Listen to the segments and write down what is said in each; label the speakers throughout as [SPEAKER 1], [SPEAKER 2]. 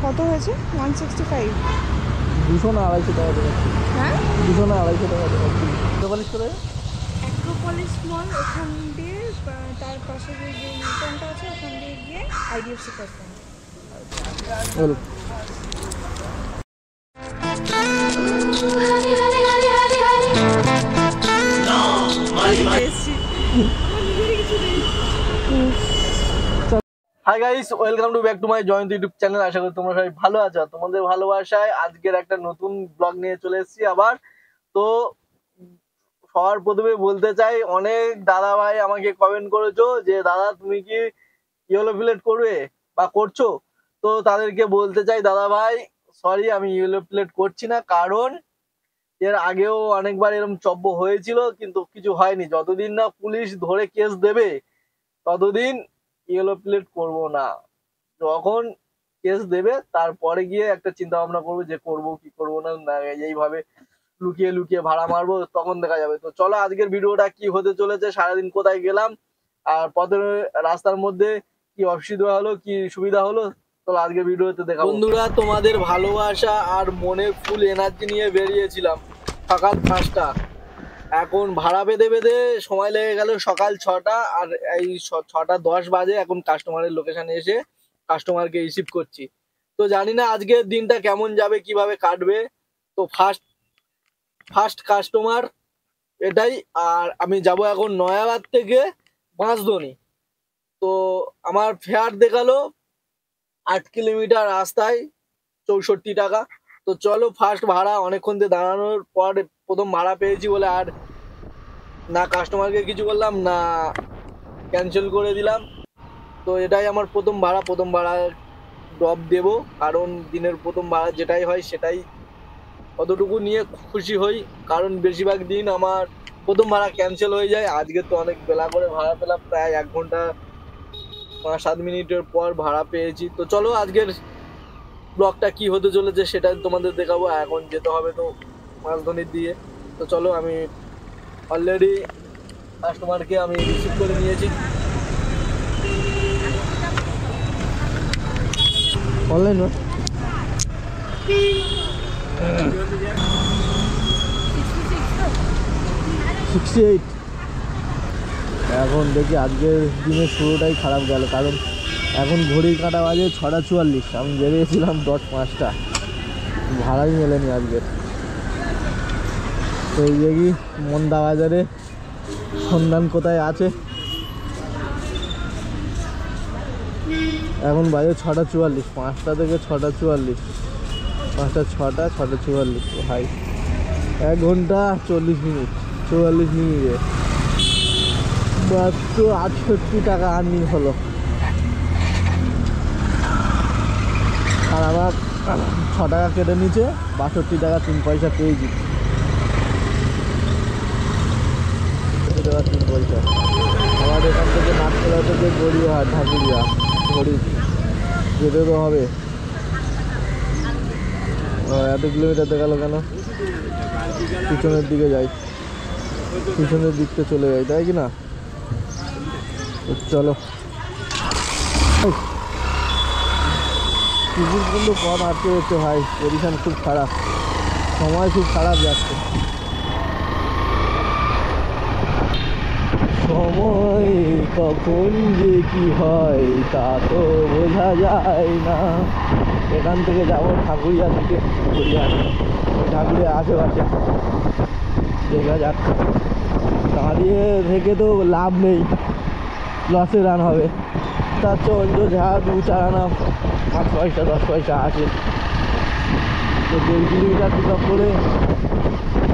[SPEAKER 1] কত হয়েছে? 165।
[SPEAKER 2] 200 না 250 টাকা দেখাচ্ছি।
[SPEAKER 1] হ্যাঁ
[SPEAKER 2] 200 না 250 টাকা দেখাচ্ছি। চল্লিশ করে
[SPEAKER 1] অ্যাক্রোপলিস মল, ওখান দিয়ে তার পাশে যে ইউটার্নটা আছে ওখান দিয়ে গিয়ে আইডিএফসি ফার্স্ট ব্যাংক।
[SPEAKER 2] বল। Hi guys, welcome to back to my joint YouTube channel. আশা করি তোমরা সবাই ভালো আছো। তোমাদের ভালোবাসায় আজকের একটা নতুন ব্লগ নিয়ে চলে এসেছি আবার। তো সবার প্রথমে বলতে চাই, অনেক দাদা ভাই আমাকে কমেন্ট করেছো যে দাদা তুমি কি ইয়েলো প্লেট করবে বা করছো। তো তাদেরকে বলতে চাই দাদা ভাই সরি, আমি ইয়েলো প্লেট করছি না, কারণ এর আগেও অনেকবার এরকম চব্য হয়েছিল কিন্তু কিছু হয়নি। যতদিন না পুলিশ ধরে কেস দেবে ততদিন ইয়েলো প্লেট করব না। যখন কেস দেবে তারপরে গিয়ে একটা চিন্তা ভাবনা করবো যে করব কি করবো না, এইভাবে লুকিয়ে লুকিয়ে ভাড়া মারবো তখন দেখা যাবে। তো চলো আজকের ভিডিওটা কি হতে চলেছে, সারাদিন কোথায় গেলাম আর পথের রাস্তার মধ্যে কি অসুবিধা হলো কি সুবিধা হলো, চলো আজকের ভিডিওতে দেখাবো। বন্ধুরা, তোমাদের ভালোবাসা আর মনে ফুল এনার্জি নিয়ে বেরিয়েছিলাম সকাল 5টা। এখন ভাড়া পেতে পেতে সময় লেগে গেল সকাল 6টা, আর এই 6টা 10 বাজে এখন কাস্টমারের লোকেশনে এসে কাস্টমারকে রিসিভ করছি। তো জানি না আজকের দিনটা কেমন যাবে, কিভাবে কাটবে। তো ফার্স্ট কাস্টমার এটাই। আর আমি যাব এখন নয়াবাদ থেকে বাঁশদনি। তো আমার ফেয়ার দেখালো 8 কিলোমিটার রাস্তায় 64 টাকা। তো চলো ফার্স্ট ভাড়া, অনেকক্ষণ দিয়ে দাঁড়ানোর পর প্রথম ভাড়া পেয়েছি বলে আর না কাস্টমারকে কিছু বললাম না ক্যান্সেল করে দিলাম। তো এটাই আমার প্রথম ভাড়া ড্রপ দেব, কারণ দিনের প্রথম ভাড়া যেটাই হয় সেটাই অতটুকু নিয়ে খুশি হই, কারণ বেশিরভাগ দিন আমার প্রথম ভাড়া ক্যান্সেল হয়ে যায়। আজকে তো অনেক বেলা করে ভাড়া পেলাম, প্রায় 1 ঘন্টা 5-7 মিনিটের পর ভাড়া পেয়েছি। তো চলো আজকের ব্লগটা কি হতে চলেছে সেটা তোমাদের দেখাবো। এখন যেতে হবে তো মালধনির দিয়ে। তো চলো, আমি অলরেডি কাস্টমারকে আমি রিসিভ করে নিয়েছি। অনলাইন 68। এখন দেখি আজকের দিনের শুরুটাই খারাপ গেল, কারণ এখন ঘড়ির কাঁটা বাজে 6:44। আমি বেরিয়েছিলাম 5:10। ভাড়াই মেলেনি আজকের। তো এই দেখি মন্দা বাজারে সন্ধান কোথায় আছে। এখন বাজে 6:44, 5টা থেকে 6:44, 5টা 6টা 6:44। ভাই 1 ঘন্টা 40 মিনিট 44 মিনিটে মাত্র 68 টাকা আর্নিং হলো। আর আমার 6 টাকা কেটে নিচে 62 টাকা 3 পয়সা পেয়েছি। 3 পয়সা আমার এখান থেকে নাটকলা থেকে গড়িয়াহাট ঢাকুরিয়া ঘড়ি যেতে তো হবে। এত কিলোমিটার দেখালো কেন? পিছনের দিকে যাই, পিছনের দিকটা চলে যাই, তাই কি না? চলো টিকিট কিন্তু কম আটকে হচ্ছে ভাই, পজিশন খুব খারাপ, সময় খুব খারাপ যাচ্ছে। সময় কখন যে কি হয় তা তো বোঝা যায় না। এখান থেকে যাবো ঠাকুরিয়া থেকে ঠাকুরিয়া আশেপাশে দেখা যাচ্ছে। দাঁড়িয়ে থেকে তো লাভ নেই, লসে রান হবে। তার চেয়ে যা 2-4 আনা 5 পয়সা 10 পয়সা আছে। তো 1.5 কিলোমিটার পিক আপ করে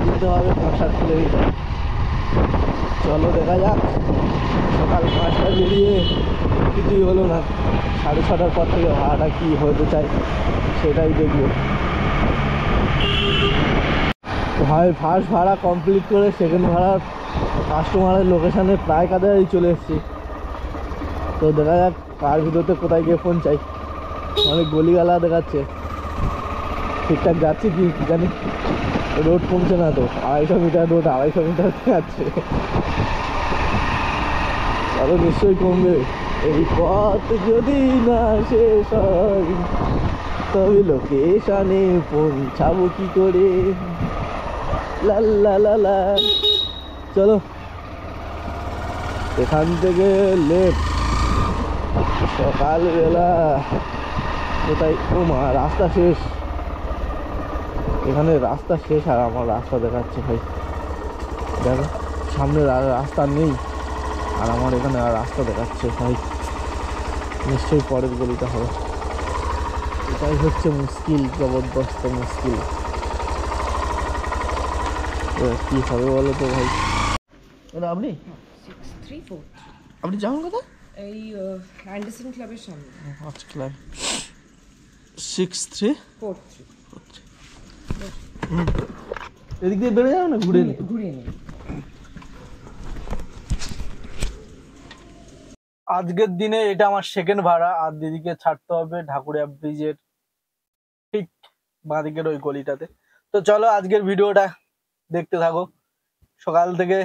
[SPEAKER 2] যেতে হবে 5-7 কিলোমিটার। চলো দেখা যাক। সকাল 5টা বেরিয়ে কিছুই হলো না, 6:30টার পর থেকে ভাড়াটা কি হতে চাই সেটাই দেখবো। ভাই ফার্স্ট ভাড়া কমপ্লিট করে সেকেন্ড ভাড়ার কাস্টমারের লোকেশানে প্রায় কাছাকাছি চলে এসেছি। তো দেখা যাক কার ভিতরতে কোথায় গিয়ে ফোন চাই। অনেক গলিগালা দেখাচ্ছে, ঠিকঠাক যাচ্ছি কি জানি। রোড কমছে না তো, 250 মিটার রোড 250 মিটার দেখাচ্ছে, আরও নিশ্চয়ই কমবে। এই পথ যদি না শেষ হয় তবে লোকেশনে পৌঁছাবো কি করে। লাল্লা লালা, চলো এখান থেকে লেফট। সকালবেলা কোথায়, ও মা রাস্তা শেষ, এখানে রাস্তা শেষ আর আমার রাস্তা দেখাচ্ছে ভাই। দেখো সামনে রাস্তা নেই আর আমার এখানে আর রাস্তা দেখাচ্ছে ভাই। নিশ্চয়ই পরের গলিটা হবে। এটাই হচ্ছে মুশকিল, জবরদস্ত মুশকিল। কি হবে বলো তো ভাই। আপনি
[SPEAKER 3] 6343
[SPEAKER 2] আপনি যাবেন কোথায়?
[SPEAKER 3] এই অ্যান্ডারসন ক্লাবের সামনে।
[SPEAKER 2] আচ্ছা ক্লাব 6343।
[SPEAKER 3] 43
[SPEAKER 2] এদিক দিয়ে বেড়ে যাবে না, ঘুরে নি
[SPEAKER 3] ঘুরিয়ে নিন।
[SPEAKER 2] আজকের দিনে এটা আমার সেকেন্ড ভাড়া। আর দিদিকে ছাড়তে হবে ঢাকুরিয়া ব্রিজের ঠিক বাঁদিকের ওই গলিটাতে। তো চলো আজকের ভিডিওটা দেখতে থাকো। সকাল থেকে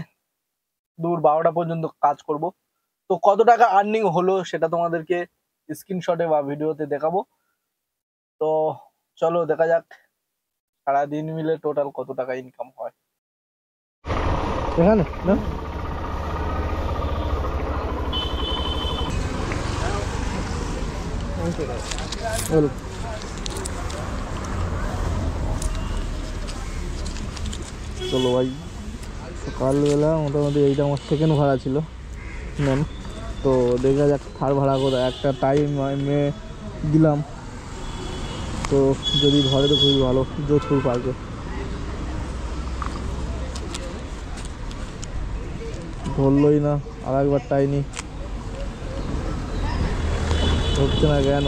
[SPEAKER 2] দুপুর 12টা পর্যন্ত কাজ করব। তো কত টাকা আর্নিং হলো সেটা তোমাদেরকে স্ক্রিনশটে বা ভিডিওতে দেখাবো। তো চলো দেখা যাক সারাদিন মিলে টোটাল কত টাকা ইনকাম হয় এখানে না। চলো ভাই, সকালবেলা মোটামুটি এইটা আমার সেকেন্ড ভাড়া ছিল ম্যাম। তো দেখা যাক থার্ড ভাড়া করে একটা টাইম দিলাম। তো যদি ধরে তো খুবই ভালো, যোধপুর পার্কে। ধরলই না, আর একবার টাইনি হচ্ছে না কেন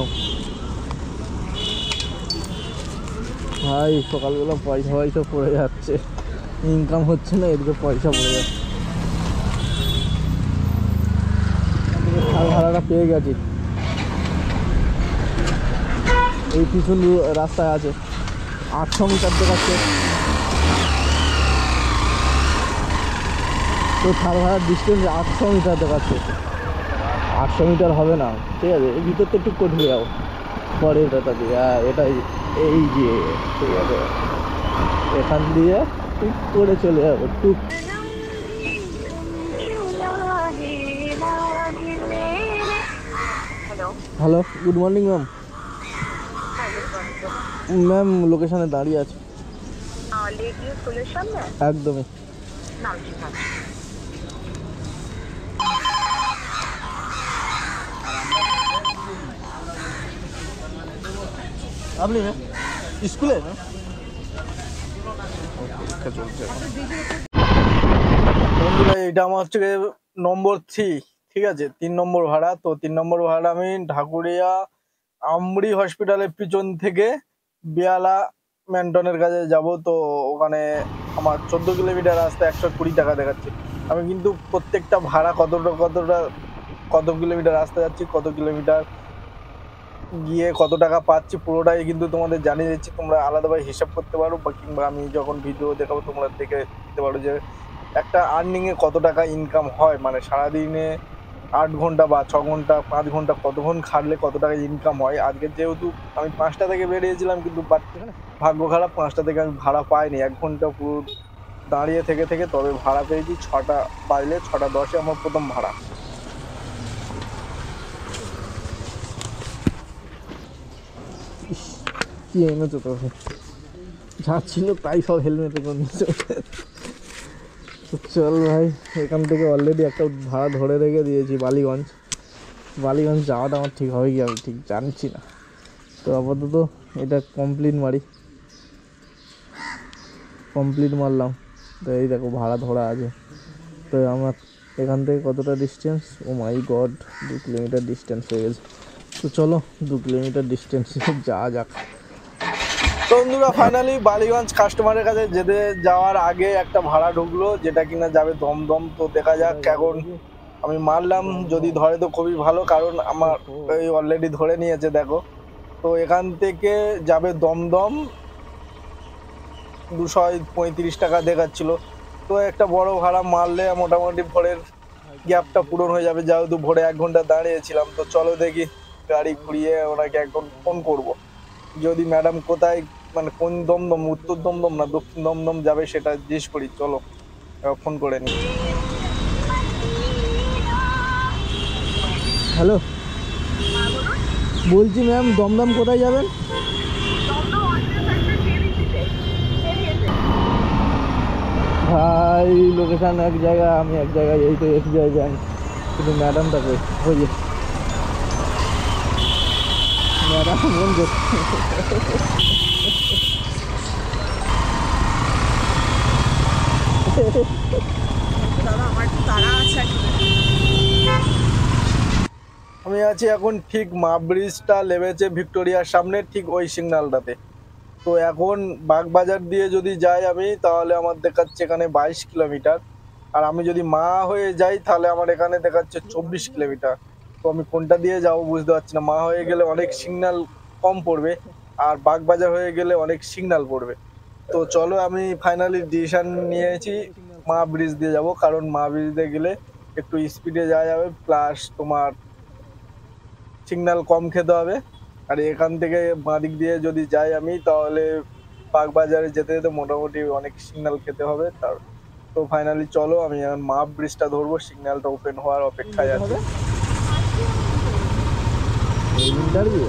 [SPEAKER 2] ভাই। সকালবেলা পয়সা পয়সা পড়ে যাচ্ছে, ইনকাম হচ্ছে না, এদিকে পয়সা পড়ে যাচ্ছে। ভাড়াটা পেয়ে গেছি, এই পিছন রাস্তায় আছে। 800 মিটার দেখাচ্ছে। তো ছাড় ভাড়ার ডিস্টেন্স 800 মিটার দেখাচ্ছে। 800 মিটার হবে না, ঠিক আছে। এই ভিতর তো টুক করে ঢুকে যাবো পরে এটা দিয়ে। এটাই এই যে ঠিক আছে, এখান দিয়ে টুক করে চলে যাবো টুক। Hello, good morning ma'am. Ma'am লোকেশনে দাঁড়িয়ে আছে একদমই। আপনি স্কুলে না চলছে বন্ধুরা। এটা আমার হচ্ছে নম্বর 3, ঠিক আছে, 3 নম্বর ভাড়া। তো 3 নম্বর ভাড়া আমি ঢাকুরিয়া আমরি হসপিটালের পিছন থেকে বিয়ালা ম্যান্টনের কাছে যাব। তো ওখানে আমার 14 কিলোমিটার রাস্তা, 120 টাকা দেখাচ্ছে। আমি কিন্তু প্রত্যেকটা ভাড়া কত কিলোমিটার রাস্তা যাচ্ছি, কত কিলোমিটার গিয়ে কত টাকা পাচ্ছি পুরোটাই কিন্তু তোমাদের জানিয়ে দিচ্ছি। তোমরা আলাদাভাবে হিসাব করতে পারো, বা কিংবা আমি যখন ভিডিও দেখাবো তোমরা দেখে দিতে পারো যে একটা আর্নিংয়ে কত টাকা ইনকাম হয়। মানে সারাদিনে 8 ঘন্টা বা 6 ঘন্টা 5 ঘন্টা কতক্ষণ খাটলে কত টাকা ইনকাম হয়। আজকে যেহেতু আমি 5টা থেকে বেরিয়েছিলাম, কিন্তু ভাগ্য খারাপ, 5টা থেকে আমি ভাড়া পাইনি। 1 ঘন্টা পুরো দাঁড়িয়ে থেকে থেকে তবে ভাড়া পেয়েছি। 6টা বাজলে 6টা 10-এ আমার প্রথম ভাড়া। কি এনেছো তো, যা ছিল তাই সব হেলমেটে করে নিয়েছো। চল ভাই, এখান থেকে অলরেডি একটা ভাড়া ধরে রেখে দিয়েছি বালিগঞ্জ যাওয়াটা আমার ঠিক হবে কি আমি ঠিক জানছি না। তো আপাতত এটা কমপ্লিট মারলাম। তো এই দেখো ভাড়া ধরা আছে। তো আমার এখান থেকে কতটা ডিস্টেন্স, ও মাই গড 2 কিলোমিটার ডিস্টেন্স হয়ে গেছে। তো চলো 2 কিলোমিটার ডিস্টেন্সে যাওয়া যাক। তো বন্ধুরা ফাইনালি বালিগঞ্জ কাস্টমারের কাছে যাওয়ার আগে একটা ভাড়া ঢুকলো, যেটা কিনা যাবে দমদম। তো দেখা যাক, এখন আমি মারলাম, যদি ধরে তো খুবই ভালো, কারণ আমার এই অলরেডি ধরে নিয়েছে দেখো। তো এখান থেকে যাবে দমদম, 235 টাকা দেখাচ্ছিল। তো একটা বড় ভাড়া মারলে মোটামুটি ভোরের গ্যাপটা পূরণ হয়ে যাবে, যেহেতু ভোরে 1 ঘন্টা দাঁড়িয়েছিলাম। তো চলো দেখি গাড়ি ঘুরিয়ে ওনাকে একদম ফোন করব, যদি ম্যাডাম কোথায় মানে কোন দমদম, উত্তর দমদম না দক্ষিণ দমদম যাবে সেটা জিজ্ঞেস করি। চলো ফোন করে নি। হ্যালো, বলছি ম্যাম দমদম কোথায় যাবেন? ভাই লোকেশন এক জায়গা, আমি এক জায়গায়, এই তো SBI ব্যাংক, কিন্তু ম্যাডামটা কই? ওই যে ম্যাডাম ফোন করছে। আমি আছি এখন ঠিক মা ব্রিজটা লেবেছে ভিক্টোরিয়ার সামনে, ঠিক ওই সিগন্যালটাতে। তো এখন বাগবাজার দিয়ে যদি যাই আমি, তাহলে আমার দেখাচ্ছে এখানে 22 কিলোমিটার, আর আমি যদি মা হয়ে যাই তাহলে আমার এখানে দেখাচ্ছে 24 কিলোমিটার। তো আমি কোনটা দিয়ে যাবো বুঝতে পারছি না। মা হয়ে গেলে অনেক সিগন্যাল কম পড়বে, আর বাগবাজার হয়ে গেলে অনেক সিগন্যাল পড়বে। তো চলো আমি ফাইনালি ডিসিশন নিয়েছি, মা ব্রিজ দিয়ে যাব, কারণ মা ব্রিজ দিয়ে গেলে একটু স্পিডে যাওয়া যাবে, প্লাস তোমার সিগন্যাল কম খেতে হবে। আর এখান থেকে বাঁদিক দিয়ে যদি যাই আমি, তাহলে বাগবাজারে যেতে যেতে মোটামুটি অনেক সিগন্যাল খেতে হবে। তার তো ফাইনালি চলো আমি এখন মা ব্রিজটা ধরবো, সিগন্যালটা ওপেন হওয়ার অপেক্ষায় আছে। ইন্টারভিউ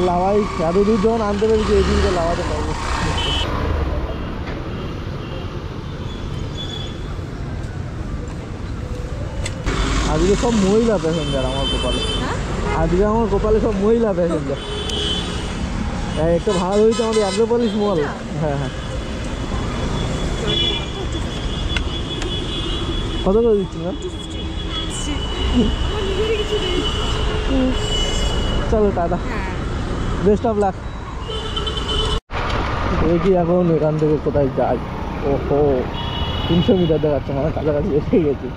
[SPEAKER 2] লাভাই এত দূর যখন আনতে পেরেছি, এই দিনকে লাভাতে পারবো। আজকে সব মহিলা প্যাসেঞ্জার আমার কপালে, আজকে আমার কপালে সব মহিলা প্যাসেঞ্জার। একটা ভাড়া হয়েছে আমাদের অ্যাগ্রোপলিস মল। হ্যাঁ হ্যাঁ, কত করে দিচ্ছি না? চলো টাটা, বেস্ট অফ লাক। দেখি এখন এখান থেকে কোথায় যাই। ওহো 300 মিটার দেখাচ্ছে, মানে কাছাকাছি এসে গেছি।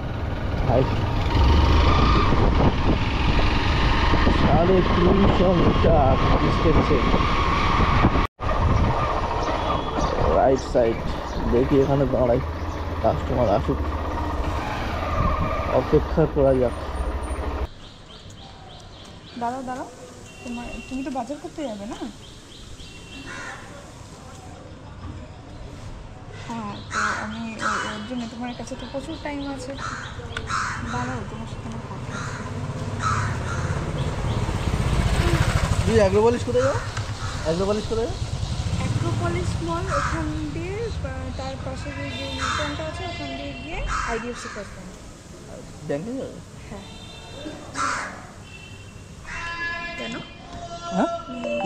[SPEAKER 2] 350 মিটার ডিস্টেন্সে রাইট সাইড। দেখি এখানে দাঁড়াই, কাস্টমার আসুক, অপেক্ষা করা যাক।
[SPEAKER 1] দাঁড়াও দাঁড়াও, তুমি তো বাজার করতে যাবে না? হ্যাঁ, তো আমি ওর জন্য, তোমার কাছে তো প্রচুর টাইম আছে, দাঁড়াও তোমার সাথে আমার কথা আছে।
[SPEAKER 2] তুই অ্যাগ্রোপলিস কোথায় যাও? অ্যাগ্রোপলিস কোথায় যাও?
[SPEAKER 1] অ্যাক্রোপলিস মল, ওখান দিয়ে তার পাশে যে ইউটার্নটা আছে ওখান দিয়ে গিয়ে IDFC ফার্স্ট ব্যাংক।
[SPEAKER 2] ব্যাংকে যাবে?
[SPEAKER 1] হ্যাঁ। কেন?
[SPEAKER 2] হ্যাঁ,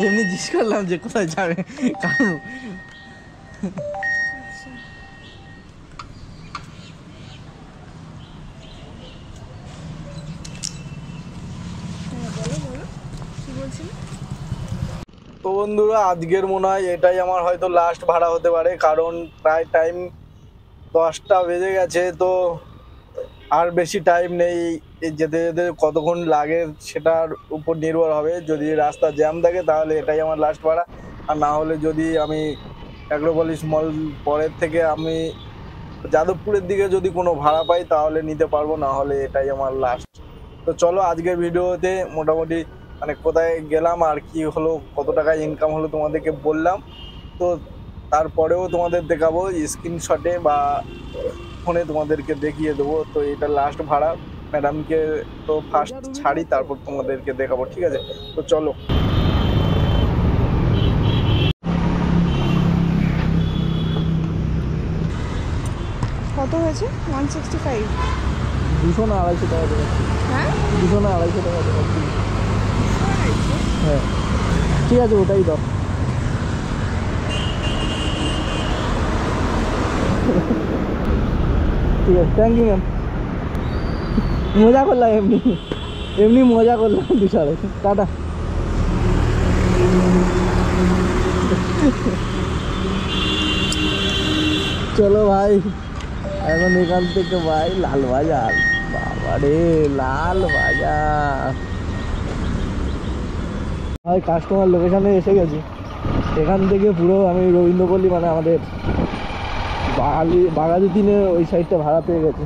[SPEAKER 2] এমনি জিজ্ঞেস করলাম যে কোথায় যাবে, কারণ তো বন্ধুরা আজকের মনে হয় এটাই আমার হয়তো লাস্ট ভাড়া হতে পারে, কারণ প্রায় টাইম 10টা বেজে গেছে। তো আর বেশি টাইম নেই, যেতে যেতে কতক্ষণ লাগে সেটার উপর নির্ভর হবে। যদি রাস্তা জ্যাম থাকে তাহলে এটাই আমার লাস্ট ভাড়া, আর না হলে যদি আমি অ্যাগ্রোপলিস মল পরের থেকে আমি যাদবপুরের দিকে যদি কোনো ভাড়া পাই তাহলে নিতে পারবো, না হলে এটাই আমার লাস্ট। তো চলো আজকের ভিডিওতে মোটামুটি মানে কোথায় গেলাম আর কি হলো, কত টাকা ইনকাম হলো তোমাদেরকে বললাম। তো তারপরেও তোমাদের দেখাবো স্ক্রিনশটে বা ফোনে তোমাদেরকে দেখিয়ে দেবো। তো এটা লাস্ট ভাড়া, ম্যাডামকে তো ফার্স্ট ছাড়ি, তারপর তোমাদেরকে দেখাবো, ঠিক আছে? তো চলো।
[SPEAKER 1] কত হয়েছে? 165।
[SPEAKER 2] 200 না 250 টাকা দেবো।
[SPEAKER 1] হ্যাঁ,
[SPEAKER 2] 200 না 250 টাকা দেবো। হ্যাঁ ঠিক আছে, ওটাই দাও। ঠিক আছে, থ্যাংক ইউ ম্যাম। মজা করলাম, এমনি এমনি মজা করলাম, বিশাল। টাটা। চলো ভাই এখন এখান থেকে ভাই লাল বাজার, বাবা রে লাল বাজার ভাই। কাস্টমার লোকেশনে এসে গেছি। এখান থেকে পুরো আমি রবীন্দ্রপল্লী মানে আমাদের বাগাদি দিনের ওই সাইডটা ভাড়া পেয়ে গেছি।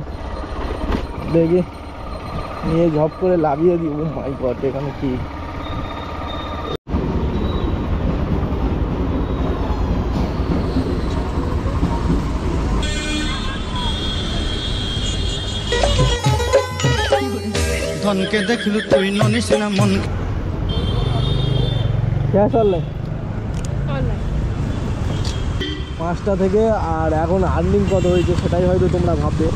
[SPEAKER 2] দেখি নিয়ে ঝপ করে লাভিয়ে দিব। মাই গড এখানে কি
[SPEAKER 4] ধনকে দেখলু তুই ননিস না মন
[SPEAKER 2] চললে
[SPEAKER 1] অনলাইন
[SPEAKER 2] 5টা থেকে। আর এখন আর্নিং কত হয়েছে সেটাই হয়তো তোমরা ভাববে।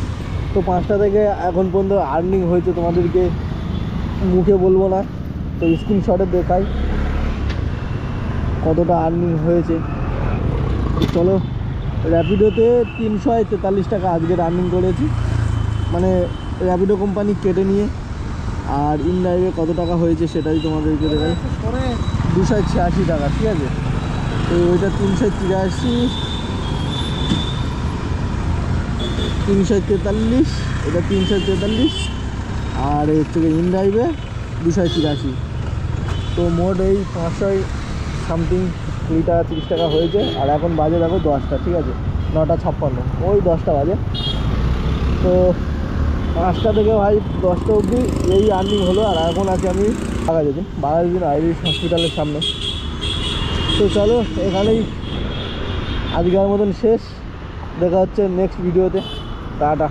[SPEAKER 2] তো 5টা থেকে এখন পর্যন্ত আর্নিং হয়েছে তোমাদেরকে মুখে বলবো না, তো স্ক্রিনশটে দেখাই কতটা আর্নিং হয়েছে। চলো র্যাপিডোতে 343 টাকা আজকের আর্নিং করেছি, মানে র্যাপিডো কোম্পানি কেটে নিয়ে। আর ইনড্রাইভে কত টাকা হয়েছে সেটাই তোমাদেরকে দেখাই, 286 টাকা, ঠিক আছে। তো ওইটা 383, 343, এটা 343, আর হচ্ছে ইনড্রাইভে 283। তো মোট এই 500 সামথিং 20 টাকা 30 টাকা হয়েছে। আর এখন বাজে দেখো 10টা, ঠিক আছে, 9:56, ওই 10টা বাজে। তো 5টা থেকে ভাই 10টা অবধি এই আর্নিং হলো। আর এখন আছি আমি বাঘাযতীন আইরিশ হসপিটালের সামনে। তো চলো এখানেই আজকের মতন শেষ, দেখা হচ্ছে নেক্সট ভিডিওতে। টাটা।